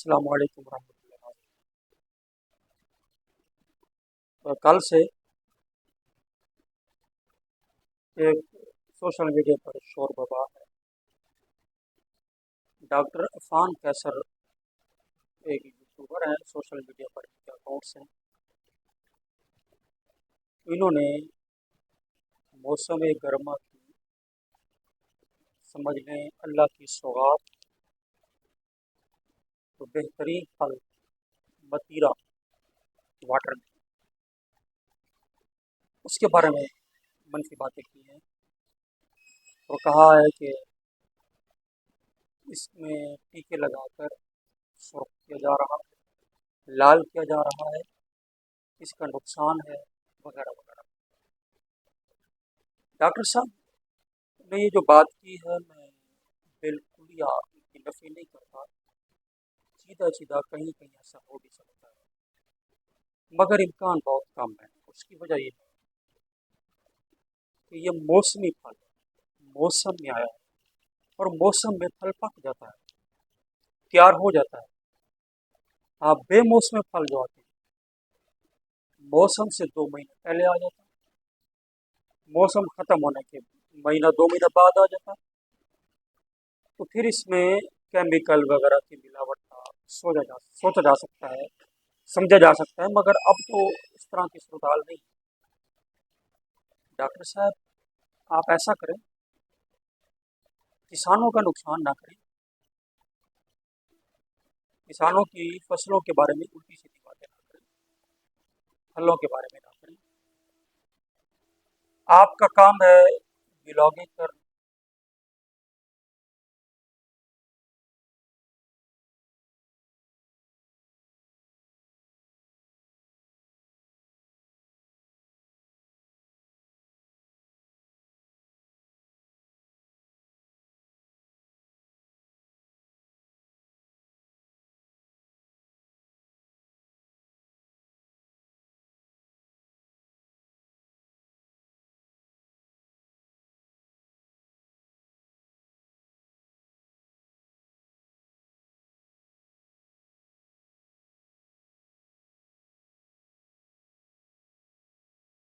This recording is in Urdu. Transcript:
السلام علیکم ورحمۃ اللہ۔ کل سے ایک سوشل میڈیا پر شور ببا ہے۔ ڈاکٹر عفان قیصر ایک یوٹیوبر ہیں، سوشل میڈیا پر ان کے اکاؤنٹس ہیں۔ انہوں نے موسم گرما کی سمجھ لیں اللہ کی سوغات تو بہترین پھل متیرا واٹر میں، اس کے بارے میں منفی باتیں کی ہیں اور کہا ہے کہ اس میں ٹیکے لگا کر سرخ کیا جا رہا ہے، لال کیا جا رہا ہے، اس کا نقصان ہے وغیرہ وغیرہ۔ ڈاکٹر صاحب نے یہ جو بات کی ہے، میں بالکل یا ان کی نفی نہیں کرتا، سیدھا سیدھا کہیں کہیں ایسا ہو بھی سکتا ہے، مگر امکان بہت کم ہے۔ اس کی وجہ یہ ہے کہ یہ موسمی پھل موسم میں آیا ہے اور موسم میں پھل پک جاتا ہے، تیار ہو جاتا ہے۔ آپ بے موسم پھل جو آتے ہیں موسم سے 2 مہینے پہلے آ جاتا ہے، موسم ختم ہونے کے مہینہ 2 مہینہ بعد آ جاتا ہے، تو پھر اس میں کیمیکل وغیرہ کی ملاوٹ کا سوچا جا سکتا ہے، سمجھا جا سکتا ہے، مگر اب تو اس طرح کی صورتحال نہیں۔ ڈاکٹر صاحب آپ ایسا کریں، کسانوں کا نقصان نہ کریں، کسانوں کی فصلوں کے بارے میں الٹی سیدھی باتیں نہ کریں، پھلوں کے بارے میں نہ کریں۔ آپ کا کام ہے بلاگنگ کرنا،